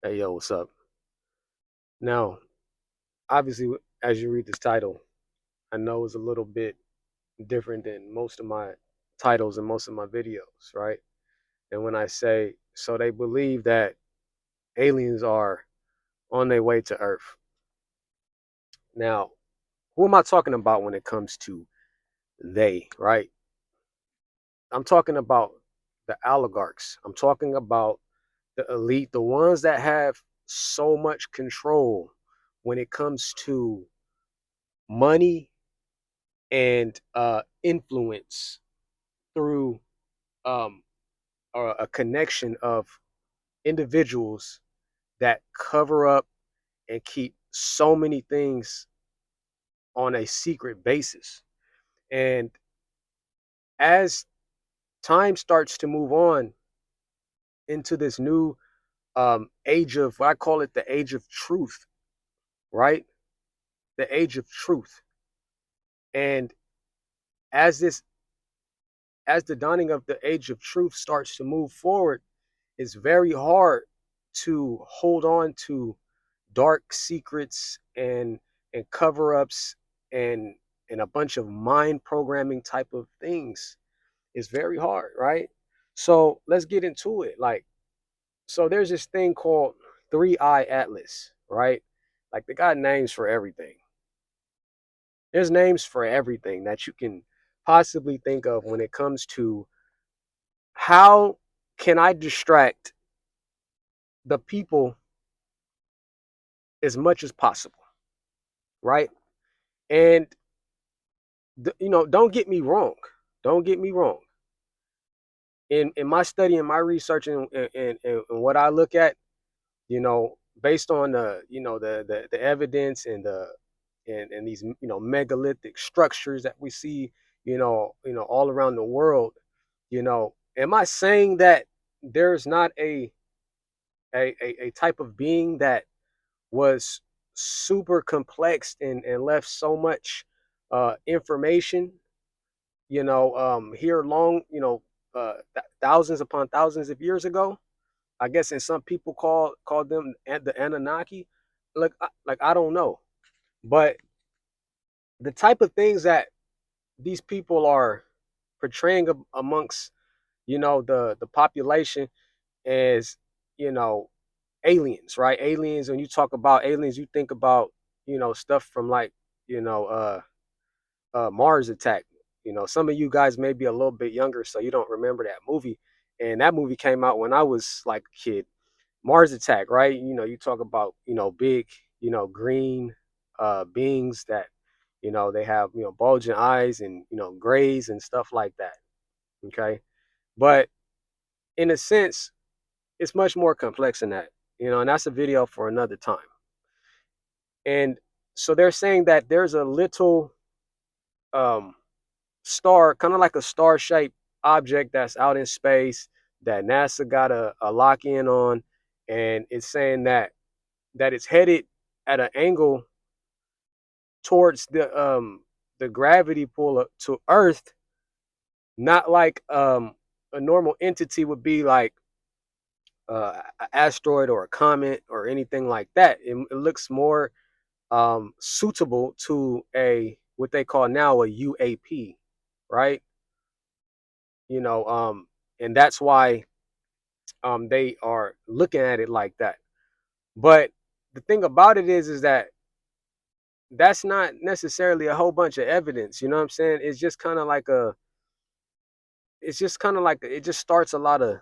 Hey, yo, what's up? Now, obviously, as you read this title, I know it's a little bit different than most of my titles and most of my videos, right? And when I say, so they believe that aliens are on their way to Earth. Now, who am I talking about when it comes to they, right? I'm talking about the oligarchs. I'm talking about the elite, the ones that have so much control when it comes to money and influence through um, a connection of individuals that cover up and keep so many things on a secret basis. And as time starts to move on into this new age of what I call it the age of truth, right? The age of truth. And as this as the dawning of the age of truth starts to move forward, it's very hard to hold on to dark secrets and cover-ups and and a bunch of mind programming type of things. It's very hard, right? So let's get into it. Like, so there's this thing called Three Eye Atlas, right? Like they got names for everything. There's names for everything that you can possibly think of when it comes to how can I distract the people as much as possible, right? And don't get me wrong. Don't get me wrong. In my study and my research and what I look at, based on the evidence and these megalithic structures that we see, all around the world, am I saying that there's not a type of being that was super complex and left so much information, here long, thousands upon thousands of years ago. I guess, and some people call them the Anunnaki. Like I don't know, but the type of things that these people are portraying amongst the population is you know aliens, right? Aliens. When you talk about aliens, you think about stuff from like you know uh Mars Attack. Some of you guys may be a little bit younger, so you don't remember that movie. And that movie came out when I was like a kid. Mars Attack, right? You talk about big, green beings that they have bulging eyes and grays and stuff like that. Okay, but in a sense, it's much more complex than that. And that's a video for another time. And so they're saying that there's a little um star, kind of like a star shaped object that's out in space that NASA got a lock in on, and it's saying that it's headed at an angle towards the gravity pull to Earth, not like a normal entity would be like an asteroid or a comet or anything like that. It looks more suitable to a what they call now a UAP, right? You know, and that's why they are looking at it like that. But the thing about it is that that's not necessarily a whole bunch of evidence. You know what I'm saying? It just starts a lot of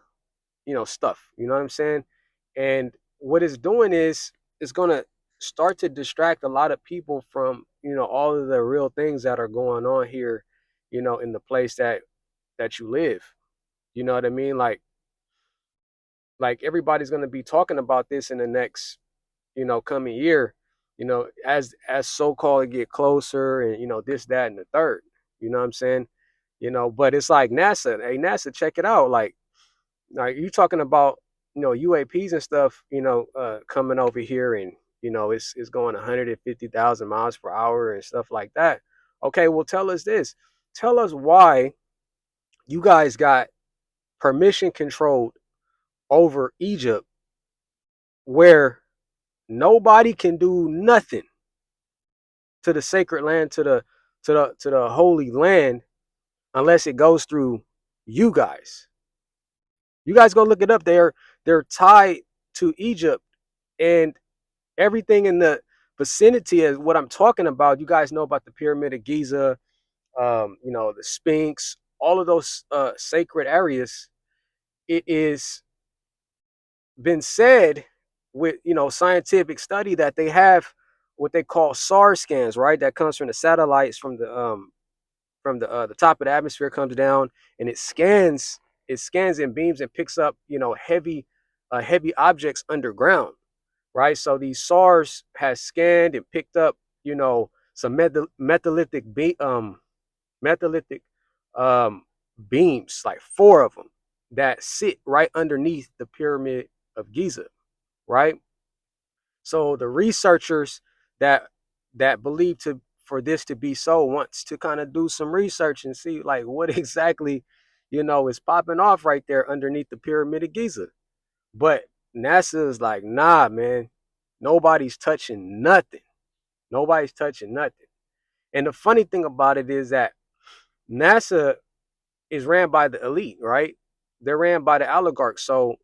stuff. You know what I'm saying? And what it's doing is it's gonna start to distract a lot of people from all of the real things that are going on here, in the place that you live. You know what I mean? Like everybody's gonna be talking about this in the next coming year, as so-called get closer and this, that, and the third. You know what I'm saying? But it's like NASA, hey NASA, check it out. Like you talking about, UAPs and stuff, coming over here and it's going 150,000 miles per hour and stuff like that. Okay, well tell us this. Tell us why you guys got permission controlled over Egypt where nobody can do nothing to the sacred land, to the holy land, unless it goes through you guys. You guys go look it up. They're tied to Egypt, and everything in the vicinity is what I'm talking about. You guys know about the Pyramid of Giza, the Sphinx, all of those sacred areas. It is been said with scientific study that they have what they call SAR scans, right? That comes from the satellites from the top of the atmosphere, comes down and it scans and beams and picks up heavy objects underground, right? So these SARs has scanned and picked up some metallithic um, beams, like four of them, that sit right underneath the Pyramid of Giza, right? So the researchers that believe to for this to be so wants to kind of do some research and see like what exactly is popping off right there underneath the Pyramid of Giza. But NASA is like, nah, man, nobody's touching nothing. Nobody's touching nothing. And the funny thing about it is that NASA is ran by the elite, right? They're ran by the oligarchs. So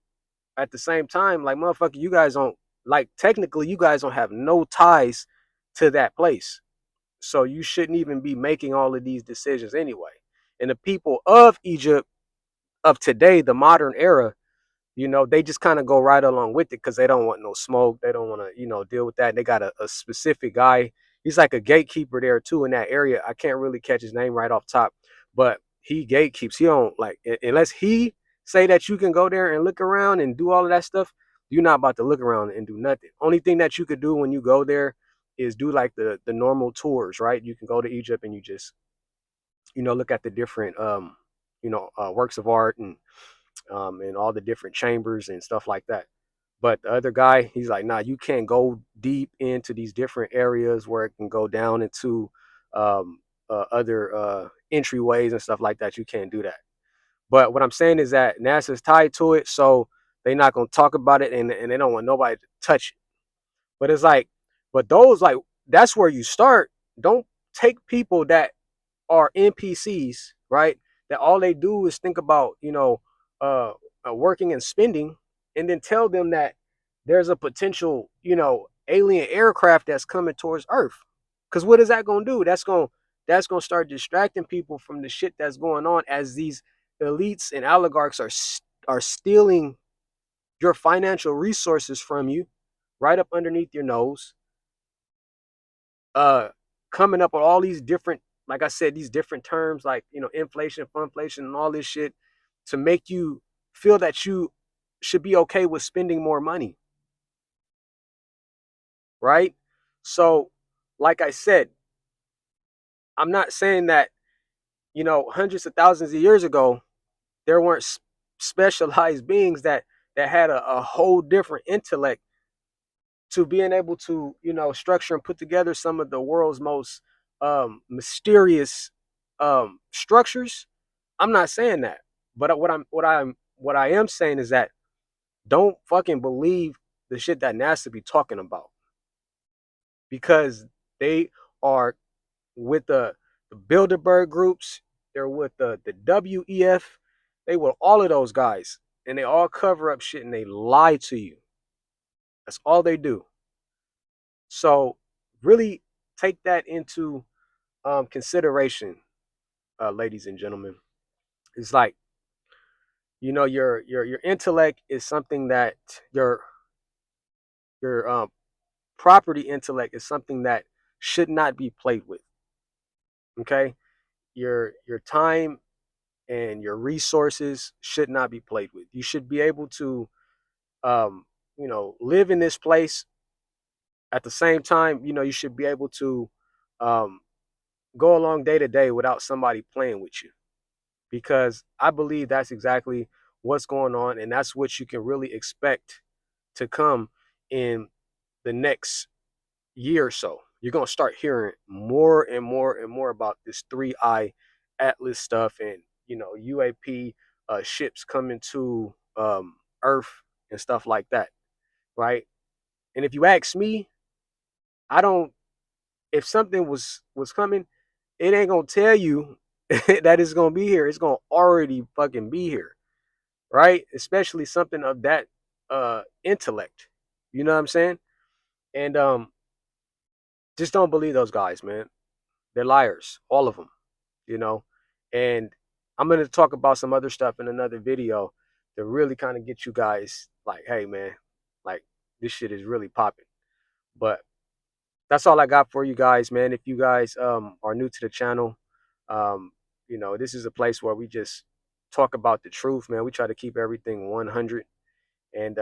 at the same time, like, motherfucker, you guys don't, like, technically you guys don't have no ties to that place. So you shouldn't even be making all of these decisions anyway. And the people of Egypt of today, the modern era, they just kind of go right along with it because they don't want no smoke. They don't want to, deal with that. They got a specific guy. He's like a gatekeeper there too in that area. I can't really catch his name right off top, but he gatekeeps. He don't like unless he say that you can go there and look around and do all of that stuff. You're not about to look around and do nothing. Only thing that you could do when you go there is do like the normal tours, right? You can go to Egypt and you just look at the different works of art and all the different chambers and stuff like that. But the other guy, he's like, nah, you can't go deep into these different areas where it can go down into other entryways and stuff like that. You can't do that. But what I'm saying is that NASA's tied to it, so they're not gonna talk about it, and they don't want nobody to touch it. But it's like, but those like that's where you start. Don't take people that are NPCs, right? That all they do is think about, uh, working and spending, and then tell them that there's a potential, alien aircraft that's coming towards Earth. Because what is that gonna do? That's gonna start distracting people from the shit that's going on as these elites and oligarchs are stealing your financial resources from you, right up underneath your nose, uh coming up with all these different, like I said, these different terms like inflation, funflation, and all this shit to make you feel that you should be okay with spending more money, right? So like I said, I'm not saying that hundreds of thousands of years ago there weren't specialized beings that had a whole different intellect to being able to structure and put together some of the world's most mysterious structures. I'm not saying that, but what I am saying is that don't fucking believe the shit that NASA be talking about, because they are with the Bilderberg groups. They're with the WEF. They were all of those guys, and they all cover up shit and they lie to you. That's all they do. So really take that into consideration, ladies and gentlemen. It's like your intellect is something that your property intellect is something that should not be played with. Okay, your time and your resources should not be played with. You should be able to live in this place. At the same time, you should be able to um, go along day to day without somebody playing with you, because I believe that's exactly what's going on, and that's what you can really expect to come in the next year or so. You're gonna start hearing more and more and more about this 3I Atlas stuff, and UAP ships coming to Earth and stuff like that. right? And if you ask me, I don't. If something was coming, it ain't gonna tell you that it's gonna be here. It's gonna already fucking be here, right? Especially something of that intellect. You know what I'm saying? And just don't believe those guys, man. They're liars, all of them. You know, and I'm gonna talk about some other stuff in another video to really kind of get you guys like, hey, man, like this shit is really popping. But that's all I got for you guys, man. If you guys are new to the channel, um, you know, this is a place where we just talk about the truth, man. We try to keep everything 100 and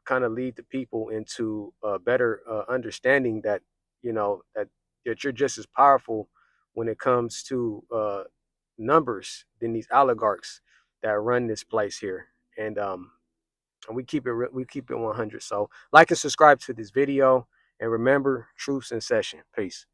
kind of lead the people into a better understanding that, you know, that you're just as powerful when it comes to numbers than these oligarchs that run this place here. And we keep it 100. So like and subscribe to this video, and remember, truth's in session. Peace.